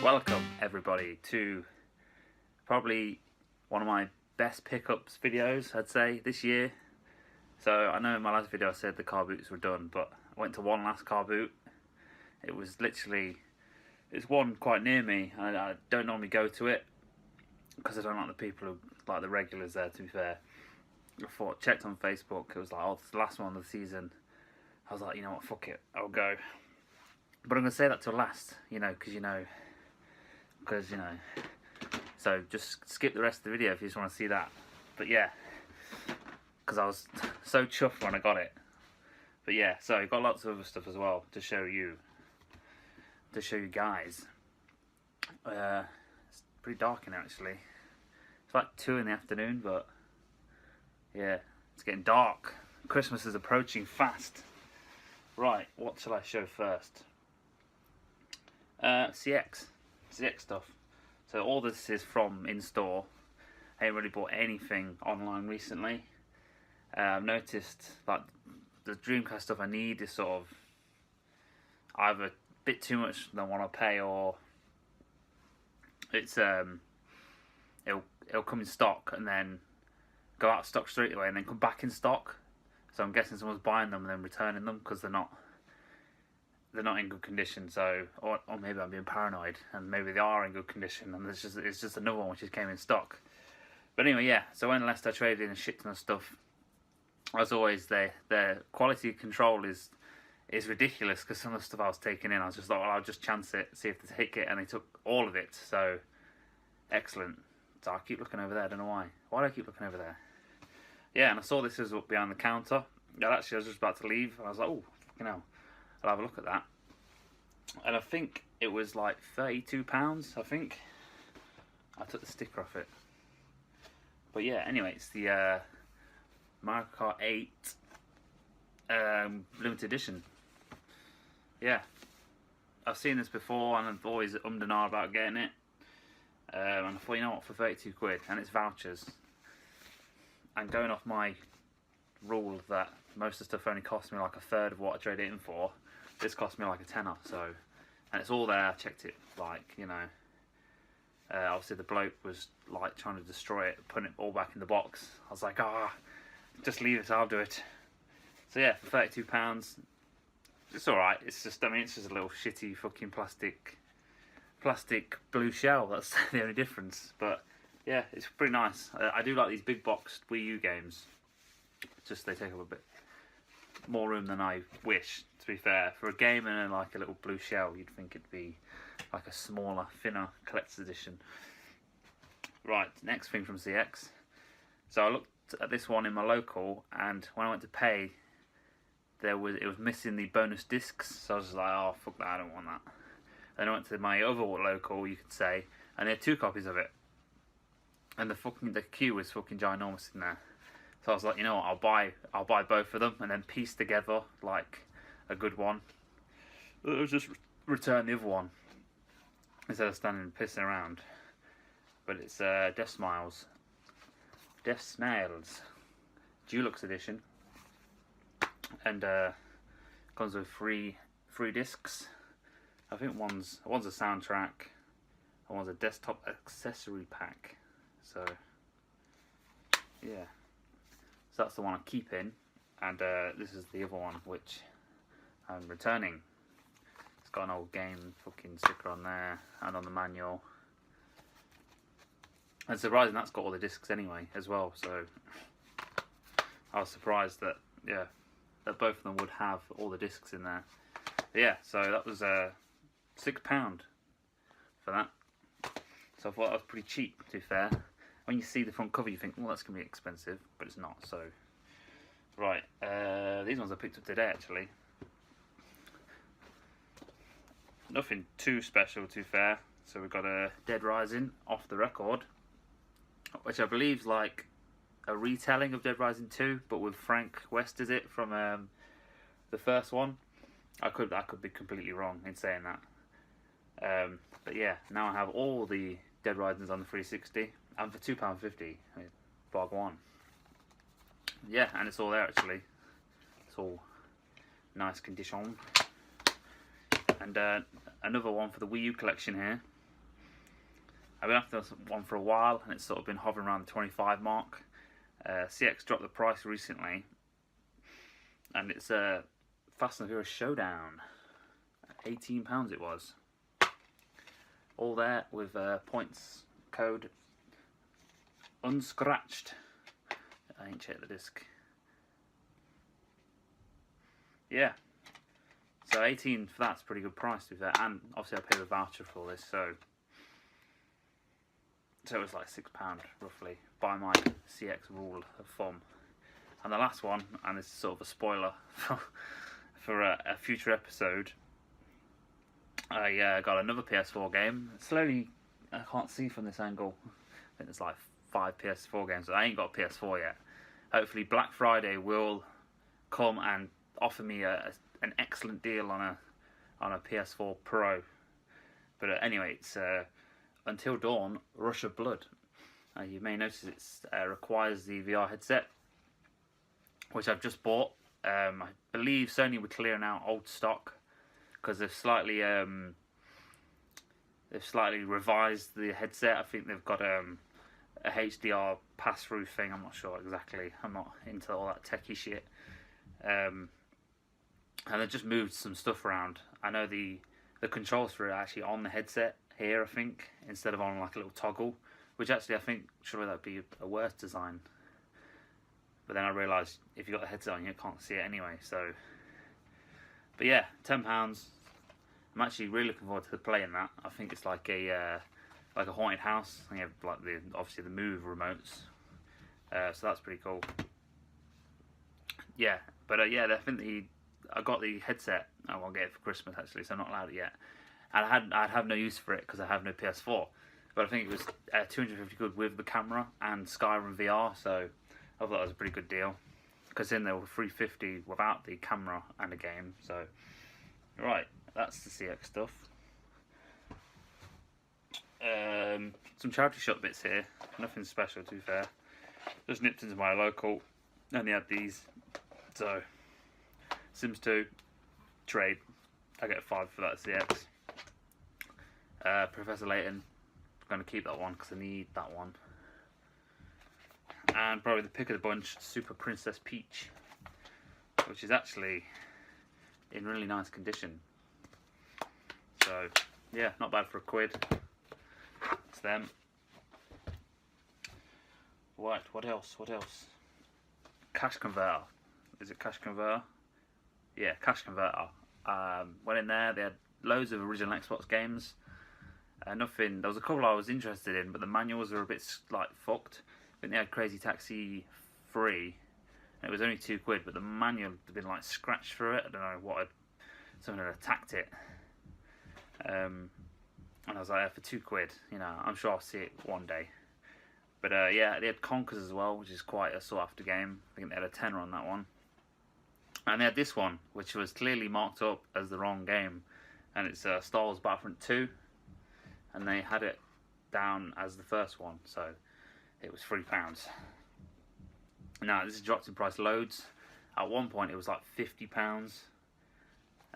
Welcome everybody to probably one of my best pickups videos, I'd say, this year. So I know in my last video I said the car boots were done, but I went to one last car boot. It was literally, it's one quite near me. I don't normally go to it because I don't like the people who like the regulars there, to be fair. I checked on Facebook, it was like, oh, it's the last one of the season. I was like, you know what, fuck it, I'll go. But I'm going to say that till last, because so just skip the rest of the video if you just want to see that. But yeah, because I was so chuffed when I got it. But yeah, so I've got lots of other stuff as well to show you guys. It's pretty dark in here actually. It's like 2 in the afternoon, but yeah, it's getting dark. Christmas is approaching fast. Right, what shall I show first? CX stuff. So all this is from in-store. I ain't really bought anything online recently. I've noticed like the Dreamcast stuff I need is sort of either a bit too much than what I pay, or it's it'll come in stock and then go out of stock straight away and then come back in stock. So I'm guessing someone's buying them and then returning them because they're not in good condition. So or maybe I'm being paranoid and maybe they are in good condition and it's just another one which just came in stock. But anyway, yeah, so when Leicester traded in a shit ton of stuff, as always, their quality control is ridiculous, because some of the stuff I was taking in, I was just like, well, I'll just chance it, see if they take it, and they took all of it. So excellent. So I keep looking over there, I don't know why. Why do I keep looking over there? Yeah, and I saw this was up behind the counter. Yeah, actually, I was just about to leave, and I was like, oh, fucking hell, I'll have a look at that. And I think it was like £32, I think. I took the sticker off it. But yeah, anyway, it's the Mario Kart 8 limited edition. Yeah, I've seen this before and I've always ummed and ahed about getting it. And I thought, you know what, for 32 quid, and it's vouchers. And going off my rule that most of the stuff only cost me like a third of what I traded it in for, this cost me like a tenner. So, and it's all there. I checked it, like, obviously the bloke was like trying to destroy it, putting it all back in the box. I was like, just leave it, I'll do it. So yeah, for £32, it's alright. It's just, it's just a little shitty fucking plastic blue shell. That's the only difference. But yeah, it's pretty nice. I do like these big boxed Wii U games. Just they take up a bit more room than I wish, to be fair. For a game and like a little blue shell, you'd think it'd be like a smaller, thinner collector's edition. Right, next thing from CX. So I looked at this one in my local, and when I went to pay, it was missing the bonus discs. So I was just like, oh fuck that, I don't want that. Then I went to my other local, you could say, and they had 2 copies of it. And the queue was fucking ginormous in there. So I was like, you know what, I'll buy both of them and then piece together like a good one. I'll just return the other one instead of standing and pissing around. But it's Death Smiles Deluxe Edition, and comes with three discs. I think one's a soundtrack and one's a desktop accessory pack. So yeah, so that's the one I'm keeping, and this is the other one which I'm returning. It's got an old game fucking sticker on there and on the manual. And surprising, that's got all the discs anyway as well. So I was surprised that both of them would have all the discs in there. But yeah, so that was £6 for that. So I thought that was pretty cheap, to be fair. When you see the front cover, you think, well, that's gonna be expensive, but it's not. So right, these ones I picked up today actually. Nothing too special, to be fair. So we've got a Dead Rising Off the Record, which I believe is like a retelling of Dead Rising 2, but with Frank West is it from the first one. I could be completely wrong in saying that. But yeah, now I have all the Dead Risings on the 360, and for £2.50, bargain one. Yeah, and it's all there actually. It's all nice condition. And another one for the Wii U collection here. I've been after this one for a while, and it's sort of been hovering around the 25 mark. CX dropped the price recently, and it's a Fast and Furious Showdown. £18 it was. All there with points code unscratched. I ain't checked the disc. Yeah. So 18 for that's a pretty good price to be fair, and obviously I paid a voucher for all this, so it was like £6 roughly by my CX rule of thumb. And the last one, and this is sort of a spoiler for a future episode, I got another PS4 game. Slowly, I can't see from this angle. I think there's like 5 PS4 games, but I ain't got a PS4 yet. Hopefully Black Friday will come and offer me an excellent deal on a PS4 Pro. But anyway, it's Until Dawn: Rush of Blood. You may notice it requires the VR headset, which I've just bought. I believe Sony were clearing out old stock because they've slightly revised the headset. I think they've got a HDR pass-through thing. I'm not sure exactly. I'm not into all that techie shit. And they just moved some stuff around. I know the controls for it are actually on the headset here, I think, instead of on like a little toggle, which actually I think surely that'd be a worse design. But then I realised if you got the headset on, you can't see it anyway. So, but yeah, £10. I'm actually really looking forward to playing that. I think it's like a haunted house. And you have like obviously the move remotes, so that's pretty cool. Yeah, but yeah, definitely. I got the headset. I won't get it for Christmas actually, so I'm not allowed it yet. And I'd have no use for it because I have no PS4. But I think it was 250 quid with the camera and Skyrim VR, so I thought that was a pretty good deal. Because then they were 350 without the camera and the game. So, right, that's the CX stuff. Some charity shop bits here. Nothing special, to be fair. Just nipped into my local, and they had these. So, Sims 2 trade. I get a 5 for that CX. Professor Layton. I'm going to keep that one because I need that one. And probably the pick of the bunch, Super Princess Peach, which is actually in really nice condition. So yeah, not bad for a quid. It's them. Right, what else? What else? Cash Converter. Is it Cash Converter? Yeah, Cash Converter. Went in there. They had loads of original Xbox games. Nothing. There was a couple I was interested in, but the manuals were a bit like fucked. I think they had Crazy Taxi 3, and it was only £2, but the manual had been like scratched through it. I don't know what someone had attacked it. And I was like, for £2, you know, I'm sure I'll see it one day. But yeah, they had Conkers as well, which is quite a sought after game. I think they had a tenner on that one. And they had this one, which was clearly marked up as the wrong game, and it's Star Wars Battlefront 2, and they had it down as the first one, so it was £3. Now this has dropped in price loads. At one point it was like £50.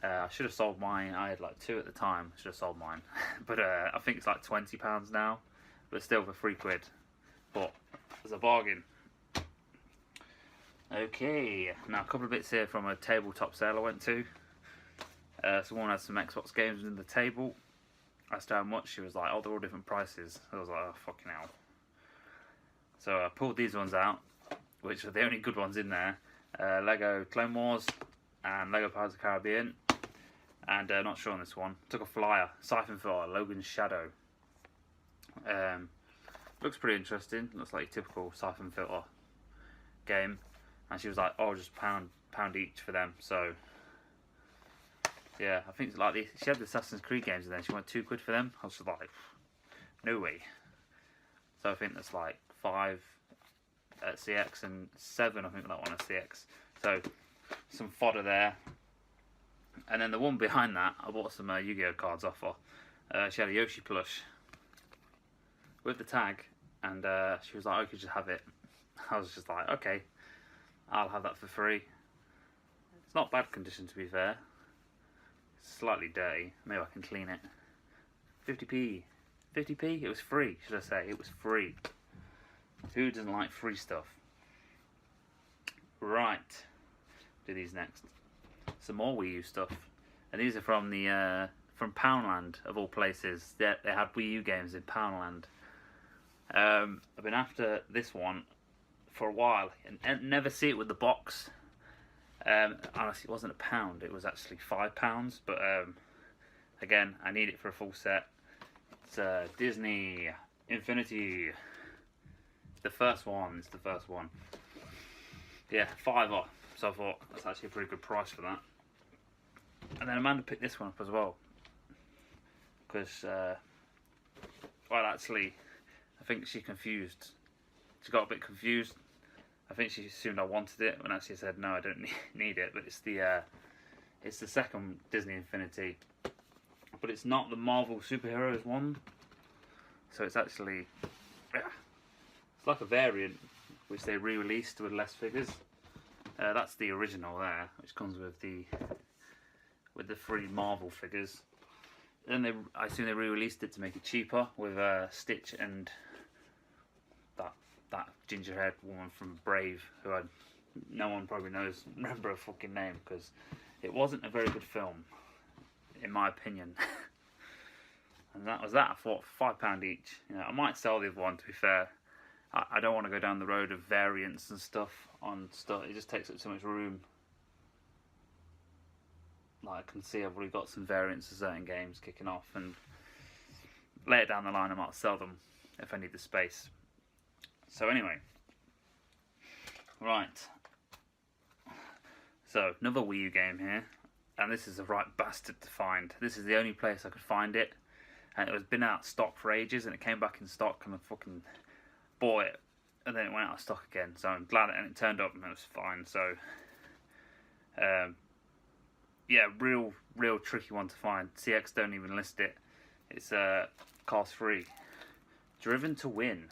I should have sold mine. I had like 2 at the time. Should have sold mine, but I think it's like £20 now. But still for £3. But it's a bargain. Okay, now a couple of bits here from a tabletop sale I went to. Someone had some Xbox games in the table. I asked how much. She was like, oh, they're all different prices. I was like, oh, fucking hell. So I pulled these ones out, which are the only good ones in there. Lego Clone Wars and Lego Pirates of the Caribbean. And not sure on this one. Took a flyer. Siphon Filter, Logan's Shadow. Looks pretty interesting. Looks like a typical Siphon Filter game. And she was like, oh, just pound each for them. So yeah, I think it's like this. She had the Assassin's Creed games and then she went £2 for them. I was just like, no way. So I think that's like 5 at CX and 7 I think that one at CX. So some fodder there. And then the one behind that, I bought some Yu-Gi-Oh cards off her. She had a Yoshi plush with the tag, and she was like, oh, you could just have it. I was just like, okay, I'll have that for free. It's not bad condition, to be fair. It's slightly dirty. Maybe I can clean it. 50p. 50p? It was free, should I say. It was free. Who doesn't like free stuff? Right. Do these next. Some more Wii U stuff. And these are from the from Poundland, of all places. They had Wii U games in Poundland. I've been after this one for a while and never see it with the box. Honestly, it wasn't £1, it was actually £5. But again, I need it for a full set. It's Disney Infinity. The first one. It's the first one. Yeah, £5. So I thought that's actually a pretty good price for that. And then Amanda picked this one up as well. Because, well, actually, I think she confused. She got a bit confused. I think she assumed I wanted it when actually I said no, I don't need it. But it's the second Disney Infinity, but it's not the Marvel Superheroes one. So it's actually it's like a variant which they re-released with less figures. That's the original there, which comes with the free Marvel figures. Then I assume they re-released it to make it cheaper with Stitch and that ginger-haired woman from Brave, who no one probably remember her fucking name, because it wasn't a very good film, in my opinion. And that was that. I thought £5 each. You know, I might sell the other one, to be fair. I don't want to go down the road of variants and stuff on stuff. It just takes up too much room. Like, I can see I've already got some variants of certain games kicking off, and later down the line I might sell them if I need the space. So anyway, right. So another Wii U game here, and this is a right bastard to find. This is the only place I could find it, and it was been out of stock for ages, and it came back in stock, and I fucking bought it, and then it went out of stock again. So I'm glad it turned up and it was fine. So yeah, real tricky one to find. CX don't even list it. It's cost free. Driven to Win.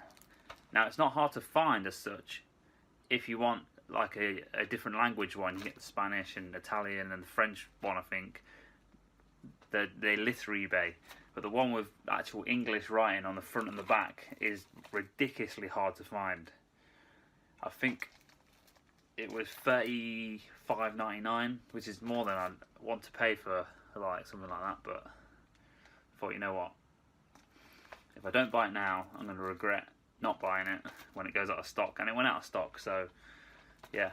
Now it's not hard to find as such. If you want like a different language one, you get the Spanish and Italian and the French one, I think. They litter eBay. But the one with actual English writing on the front and the back is ridiculously hard to find. I think it was $35.99, which is more than I want to pay for like something like that. But I thought, you know what? If I don't buy it now, I'm going to regret not buying it when it goes out of stock. And it went out of stock, so yeah.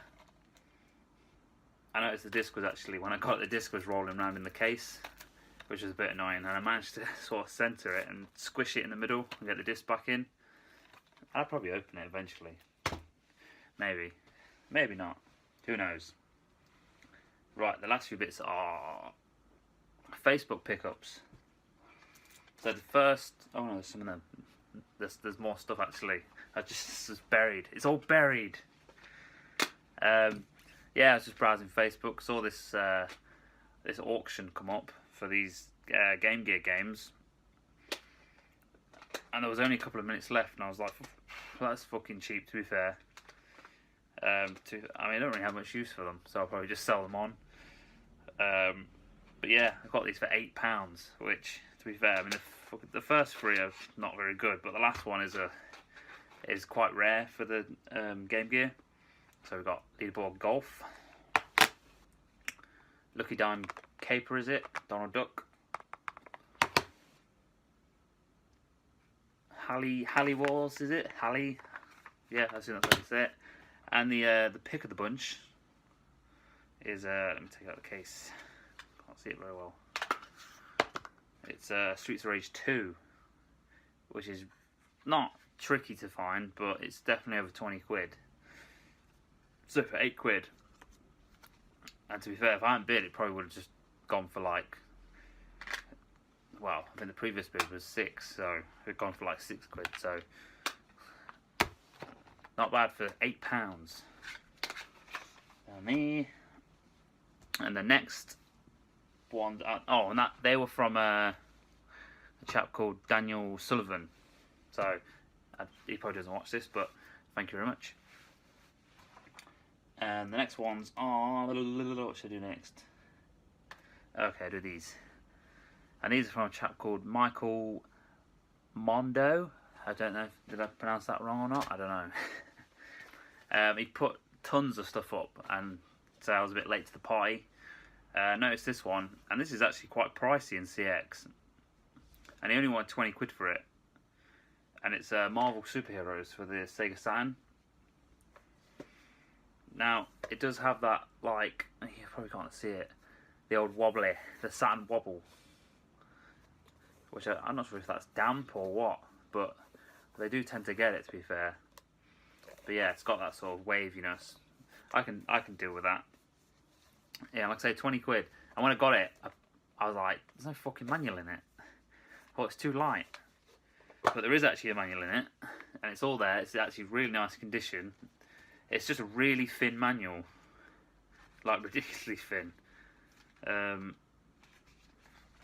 I noticed the disc was actually, when I got it, the disc was rolling around in the case, which was a bit annoying. And I managed to sort of centre it and squish it in the middle and get the disc back in. I'll probably open it eventually. Maybe. Maybe not. Who knows? Right, the last few bits are Facebook pickups. So the first, oh no, there's some of them. There's more stuff actually. It's buried. It's all buried. Yeah, I was just browsing Facebook, saw this this auction come up for these Game Gear games, and there was only a couple of minutes left, and I was like, well, that's fucking cheap, to be fair. I mean, I don't really have much use for them, so I'll probably just sell them on. But yeah, I got these for £8, which, to be fair, I mean, the first three are not very good, but the last one is quite rare for the Game Gear. So we've got Leaderboard Golf, Lucky Dime Caper, is it? Donald Duck, Halley Wars, is it? Halley? Yeah, I think that's how you say it. And the pick of the bunch is let me take out the case. Can't see it very well. It's Streets of Rage 2, which is not tricky to find, but it's definitely over 20 quid. So for 8 quid, and to be fair, if I hadn't bid, it probably would have just gone for like, well, I think the previous bid was 6, so it had gone for like 6 quid. So not bad for £8. Me. And the next one, oh, and that they were from a chap called Daniel Sullivan. So he probably doesn't watch this, but thank you very much. And the next ones are, what should I do next? Okay, I'll do these. And these are from a chap called Michael Mondo. I don't know, did I pronounce that wrong or not? I don't know. He put tons of stuff up, and so I was a bit late to the party. Noticed this one, and this is actually quite pricey in CX, and he only wanted 20 quid for it. And it's Marvel Superheroes for the Sega Saturn. Now, it does have that, like, you probably can't see it, the old wobbly, the Saturn wobble, which I'm not sure if that's damp or what, but they do tend to get it, to be fair. But yeah, it's got that sort of waviness. I can deal with that. Yeah, like I say, 20 quid. And when I got it, I was like, there's no fucking manual in it. Oh, it's too light. But there is actually a manual in it, and it's all there. It's actually really nice condition. It's just a really thin manual, like ridiculously thin.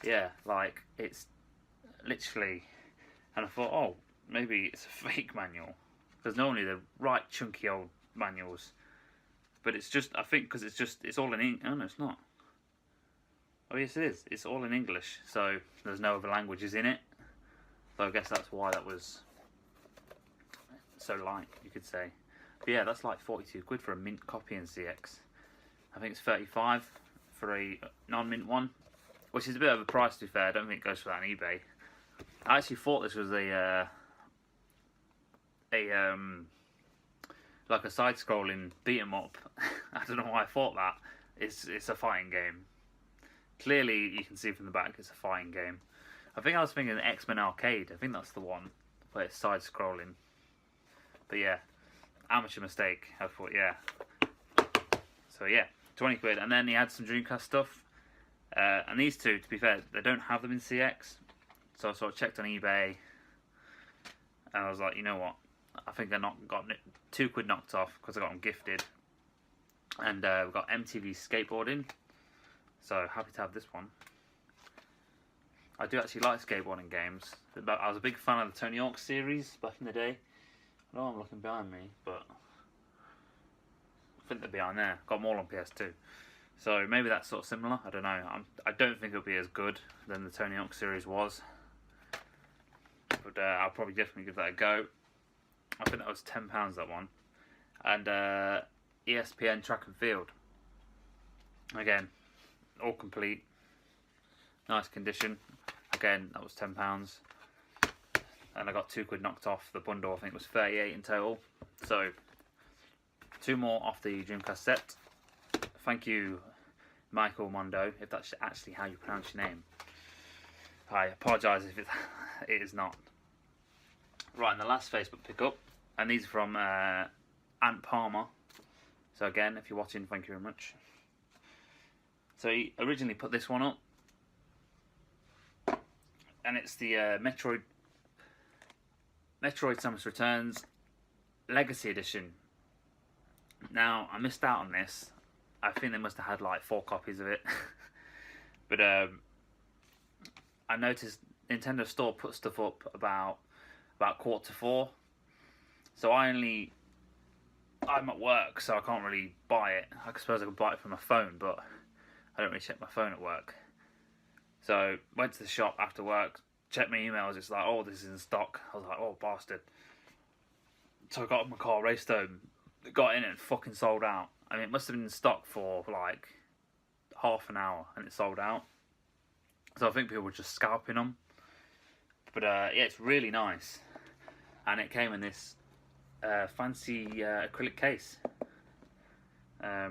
Yeah, like it's literally. And I thought, oh, maybe it's a fake manual, because normally they're right chunky old manuals. But it's just, I think, because it's all in English. Oh no, it's not. Oh yes, it is. It's all in English, so there's no other languages in it. So I guess that's why that was so light, you could say. But yeah, that's like 42 quid for a mint copy in CX. I think it's 35 for a non-mint one, which is a bit of a price, to be fair. I don't think it goes for that on eBay. I actually thought this was like a side-scrolling beat 'em up. I don't know why I thought that. It's a fighting game. Clearly, you can see from the back it's a fighting game. I think I was thinking X-Men Arcade. I think that's the one, but it's side-scrolling. But yeah, amateur mistake. I thought, yeah. So yeah, 20 quid. And then he had some Dreamcast stuff. And these two, to be fair, they don't have them in CX. So I sort of checked on eBay. And I was like, you know what? I think I got 2 quid knocked off because I got them gifted. And we've got MTV Skateboarding. So happy to have this one. I do actually like skateboarding games. I was a big fan of the Tony Hawk series back in the day. I know I'm looking behind me, but I think they're behind there. Got them all on PS2. So maybe that's sort of similar. I don't know. I don't think it'll be as good than the Tony Hawk series was. But I'll probably definitely give that a go. I think that was £10, that one. And ESPN Track and Field. Again, all complete. Nice condition. Again, that was £10. And I got 2 quid knocked off the bundle. I think it was 38 in total. So, 2 more off the Dreamcast set. Thank you, Michael Mondo, if that's actually how you pronounce your name. I apologise if it is not. Right, and the last Facebook pickup. And these are from Ant Palmer. So again, if you're watching, thank you very much. So he originally put this one up. And it's the Metroid Samus Returns Legacy Edition. Now, I missed out on this. I think they must have had like 4 copies of it. But I noticed Nintendo Store put stuff up about 3:45. So I'm at work, so I can't really buy it. I suppose I could buy it from my phone, but I don't really check my phone at work. So went to the shop after work, checked my emails. It's like, oh, this is in stock. I was like, oh, bastard. So I got in my car, raced home, got in it and fucking sold out. I mean, it must have been in stock for like half an hour and it sold out. So I think people were just scalping them. But yeah, it's really nice. And it came in this fancy acrylic case. Yeah,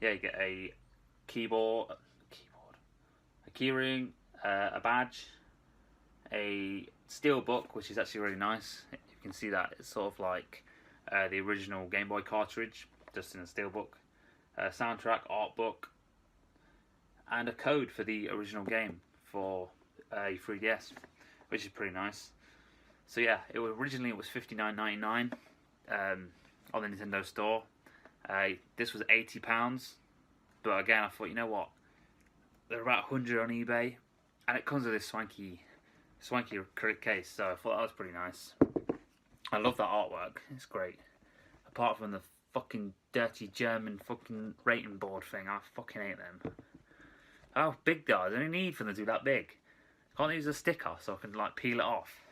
you get a keyboard, a keyring, a badge, a steel book, which is actually really nice. You can see that it's sort of like the original Game Boy cartridge, just in a steel book. Soundtrack, art book, and a code for the original game for a 3DS, which is pretty nice. So yeah, originally it was $59.99 on the Nintendo Store. This was £80, but again I thought, you know what, they're about 100 on eBay, and it comes with this swanky acrylic case, so I thought that was pretty nice. I love that artwork, it's great. Apart from the fucking dirty German fucking rating board thing, I fucking hate them. How big they are, there's no need for them to do that big. Can't they use a sticker so I can like peel it off?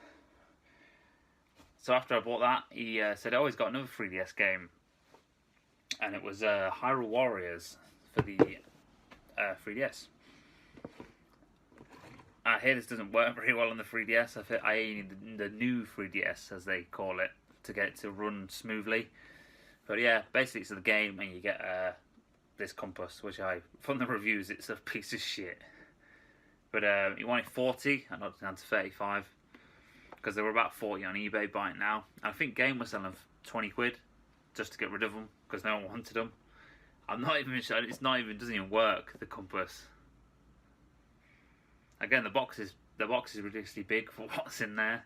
So after I bought that, he said, oh, he's got another 3DS game. And it was Hyrule Warriors for the 3DS. I hear this doesn't work very well on the 3DS. I need the new 3DS, as they call it, to get it to run smoothly. But yeah, basically it's the game, and you get this compass, which from the reviews, it's a piece of shit. But you wanted 40, I knocked it down to 35, because they were about 40 on eBay buying now. And I think Game was selling them for 20 quid, just to get rid of them, because no one wanted them. I'm not even sure, doesn't even work, the compass. Again, the box is ridiculously big for what's in there.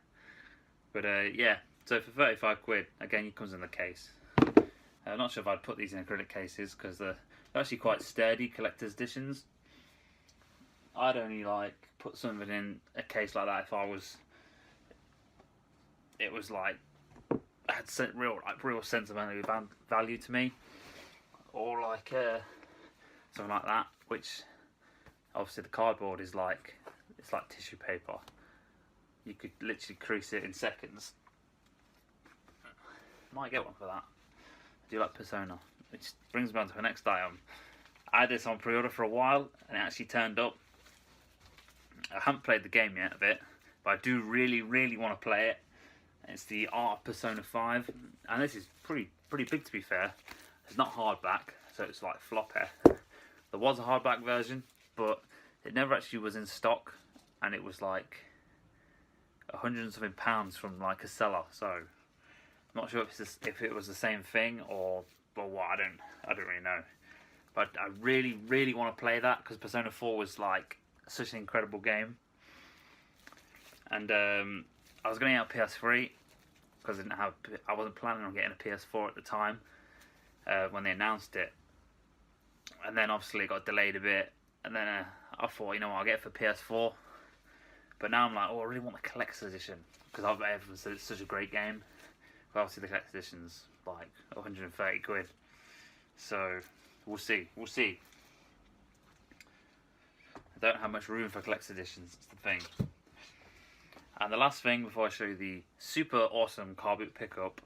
But yeah, so for 35 quid, again, it comes in the case. I'm not sure if I'd put these in acrylic cases, because they're actually quite sturdy collector's editions. I'd only put something in a case like that if it was had real sentimental value to me, or something like that. Which obviously the cardboard is it's like tissue paper. You could literally crease it in seconds. Might get one for that. I do like Persona, which brings me on to the next item. I had this on pre-order for a while, and it actually turned up. I haven't played the game yet of it, but I do really, really want to play it. It's the Art of Persona 5, and this is pretty big, to be fair. It's not hardback, so it's like floppy. There was a hardback version, but it never actually was in stock, and it was like £100 and something from a seller. So I'm not sure if it was the same thing or what. I don't really know. But I really, really want to play that, because Persona 4 was such an incredible game. And I was going to get a PS3, because I wasn't planning on getting a PS4 at the time when they announced it. And then obviously it got delayed a bit, and then I thought, you know what, I'll get it for PS4. But now I'm like, oh, I really want the collector's edition, because everyone said it's such a great game. But obviously the collector's edition's 130 quid. So we'll see. I don't have much room for collector's editions, that's the thing. And the last thing before I show you the super awesome Carboot pickup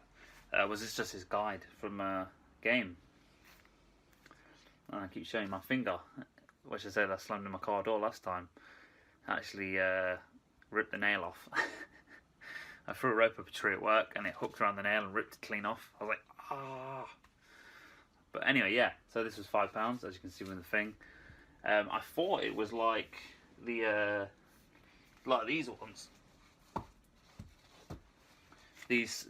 was just his guide from game. And I keep showing my finger, which I said I slammed in my car door last time. I actually ripped the nail off. I threw a rope up a tree at work, and it hooked around the nail and ripped it clean off. I was like, ah. But anyway, yeah. So this was £5, as you can see with the thing. I thought it was like these ones. These,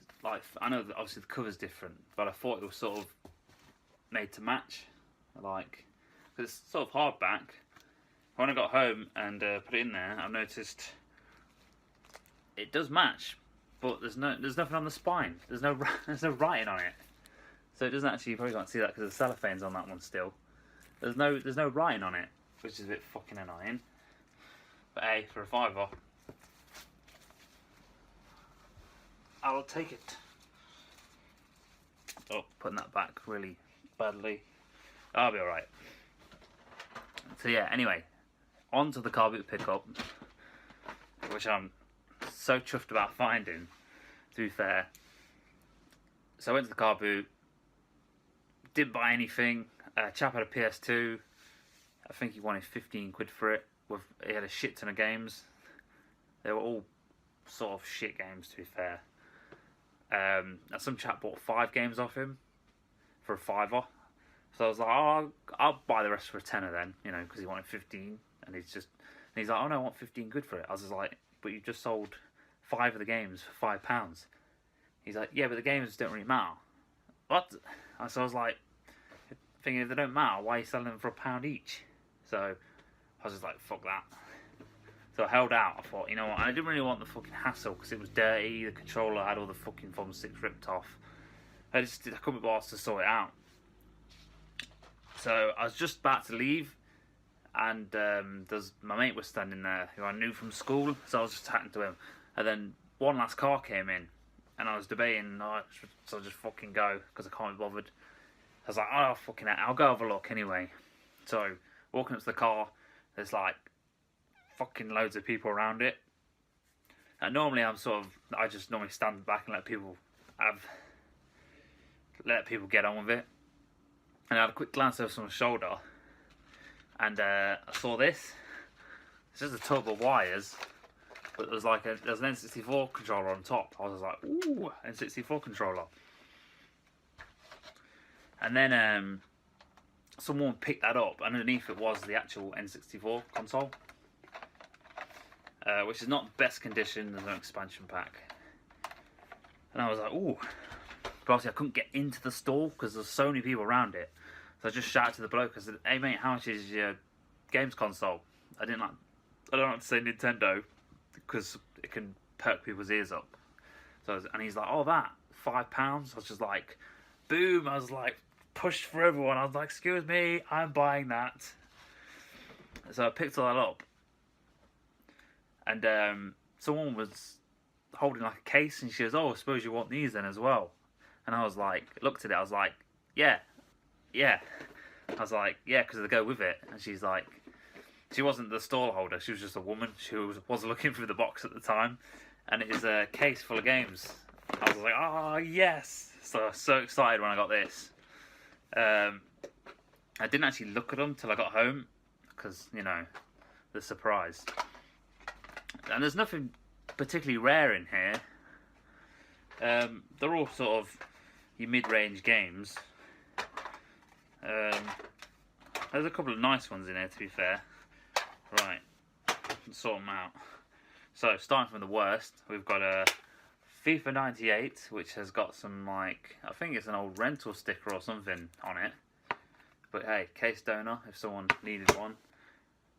I know that obviously the cover's different, but I thought it was sort of made to match, because it's sort of hardback. When I got home and put it in there, I noticed it does match, but there's nothing on the spine. There's no writing on it, so it doesn't actually. You probably can't see that because the cellophane's on that one still. There's no writing on it, which is a bit fucking annoying. But hey, for a £5, I will take it. Oh, putting that back really badly. I'll be alright. So yeah, anyway, on to the Carboot pickup, which I'm so chuffed about finding, to be fair. So I went to the Carboot, didn't buy anything. Chap had a PS2. I think he wanted 15 quid for it. He had a shit ton of games. They were all sort of shit games, to be fair. Some chap bought 5 games off him for a £5. So I was like, oh, I'll buy the rest for a tenner then, because he wanted 15, and he's like, oh no, I want 15 quid for it. I was just like, but you just sold 5 of the games for £5. He's like, yeah, but the games don't really matter. What? And so I was like, thinking if they don't matter, why are you selling them for £1 each? So I was just like, fuck that. So I held out. I thought, you know what? And I didn't really want the fucking hassle, because it was dirty. The controller had all the fucking thumbsticks ripped off. I couldn't be bothered to sort it out. So I was just about to leave, and my mate was standing there, who I knew from school. So I was just chatting to him, and then one last car came in, and I was debating, so I'll just fucking go, because I can't be bothered. I was like, oh, fucking hell, I'll go have a look anyway. So walking up to the car, there's fucking loads of people around it. And normally I just normally stand back and let people get on with it. And I had a quick glance over someone's shoulder, and I saw this. It's just a tub of wires, but there's an N64 controller on top. I was like, ooh, N64 controller. And then someone picked that up, and underneath it was the actual N64 console, which is not best condition. There's no expansion pack. And I was like, ooh. But obviously I couldn't get into the store because there's so many people around it. So I just shouted to the bloke. I said, "Hey mate, how much is your games console?" I don't like to say Nintendo because it can perk people's ears up. And he's like, "Oh, that £5." I was just like, boom. I was like, pushed for everyone. I was like, "Excuse me, I'm buying that." So I picked all that up, and someone was holding like a case, and she goes, "Oh, I suppose you want these then as well." And I was like, looked at it, I was like, yeah. I was like, yeah, because they go with it. And she's like, she wasn't the stall holder, she was just a woman. She was looking through the box at the time, and it is a case full of games. I was like, oh, yes. So I was so excited when I got this. I didn't actually look at them till I got home, because, you know, the surprise. And there's nothing particularly rare in here. They're all sort of your mid-range games. There's a couple of nice ones in here, to be fair. Right, let's sort them out. So, starting from the worst, we've got a FIFA 98, which has got some, like, I think it's an old rental sticker or something on it. But hey, case donor, if someone needed one.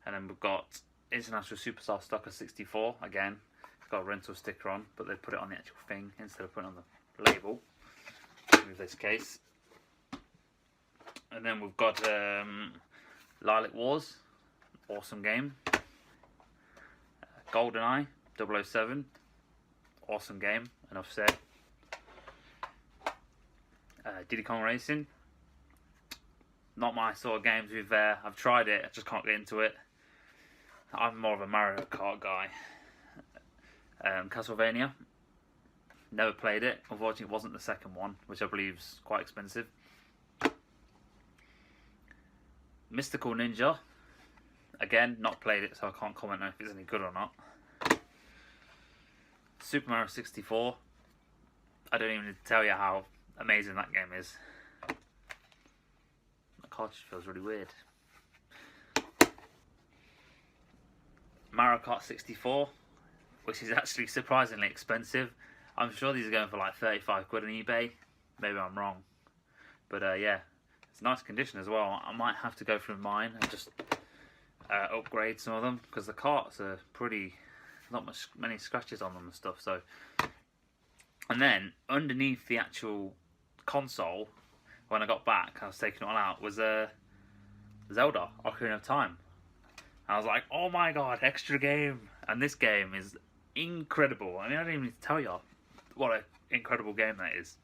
And then we've got International Superstar Soccer 64, again. It's got a rental sticker on, but they put it on the actual thing instead of putting it on the label. With this case. And then we've got Lilac Wars, awesome game. GoldenEye 007, awesome game, enough said. Diddy Kong Racing, not my sort of game to be fair. I've tried it, I just can't get into it. I'm more of a Mario Kart guy. Castlevania, never played it. Unfortunately, it wasn't the second one, which I believe is quite expensive. Mystical Ninja, again, not played it, so I can't comment on if it's any good or not. Super Mario 64, I don't even need to tell you how amazing that game is. The cartridge feels really weird. Mario Kart 64, which is actually surprisingly expensive. I'm sure these are going for like 35 quid on eBay. Maybe I'm wrong. But yeah, it's nice condition as well. I might have to go through mine and just upgrade some of them, because the carts are pretty, not many scratches on them and stuff. So, and then underneath the actual console, when I got back, I was taking it all out, was Zelda Ocarina of Time. I was like, oh my god, extra game. And this game is incredible. I mean, I don't even need to tell you what an incredible game that is.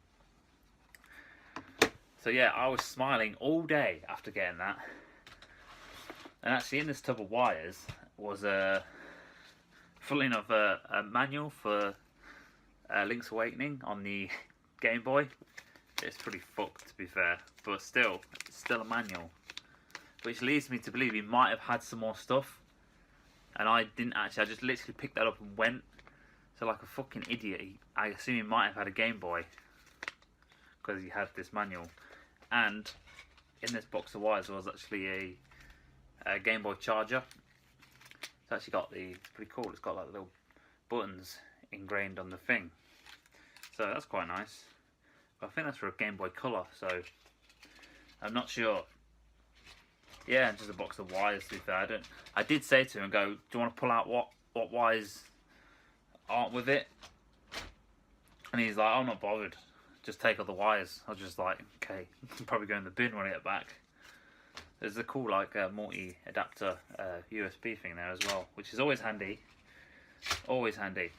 So yeah, I was smiling all day after getting that. And actually in this tub of wires was funnily enough, a manual for Link's Awakening on the Game Boy. It's pretty fucked, to be fair, but still, it's still a manual. Which leads me to believe he might have had some more stuff. And I didn't actually, I just literally picked that up and went. So like a fucking idiot, I assume he might have had a Game Boy, because he had this manual. And in this box of wires was actually a Game Boy charger. It's actually got it's pretty cool, it's got like little buttons ingrained on the thing. So that's quite nice. But I think that's for a Game Boy Color, so I'm not sure. Yeah, just a box of wires, to be fair. I did say to him, do you want to pull out what wires aren't with it? And he's like, I'm not bothered. Just take all the wires. I was just like, okay, probably go in the bin when I get back. There's a cool like multi-adapter USB thing there as well, which is always handy. Always handy.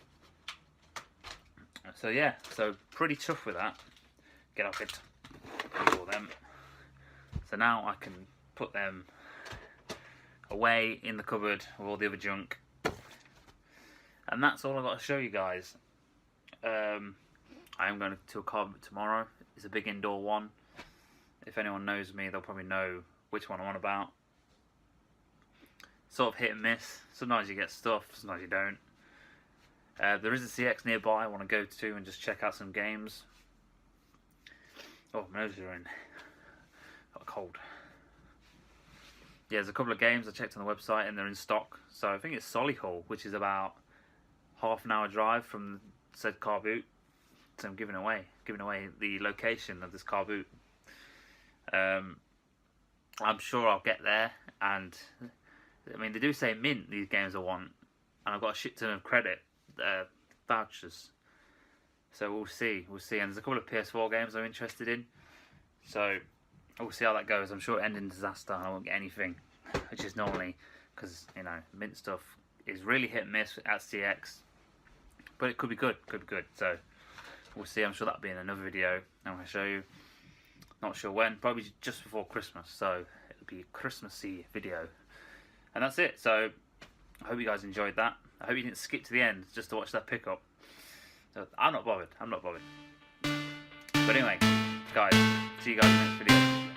So yeah, so pretty tough with that. Get off it. All them. So now I can put them away in the cupboard with all the other junk. And that's all I've got to show you guys. I am going to a Carboot tomorrow. It's a big indoor one. If anyone knows me, they'll probably know which one I'm on about. Sort of hit and miss. Sometimes you get stuff, sometimes you don't. There is a CX nearby I want to go to and just check out some games. Oh, my nose is running. Got a cold. Yeah, there's a couple of games I checked on the website and they're in stock. So I think it's Solihull, which is about half an hour drive from said Carboot. So I'm giving away the location of this Carboot. I'm sure I'll get there, and I mean they do say mint these games I want, and I've got a shit ton of credit vouchers. So we'll see. And there's a couple of PS4 games I'm interested in. So we'll see how that goes. I'm sure it'll end in disaster and I won't get anything, which is normally because, you know, mint stuff is really hit and miss at CX. But it could be good. So we'll see. I'm sure that'll be in another video. I'm going to show you. Not sure when. Probably just before Christmas. So it'll be a Christmassy video. And that's it. So I hope you guys enjoyed that. I hope you didn't skip to the end just to watch that pickup. So I'm not bothered. But anyway, guys, see you guys in the next video.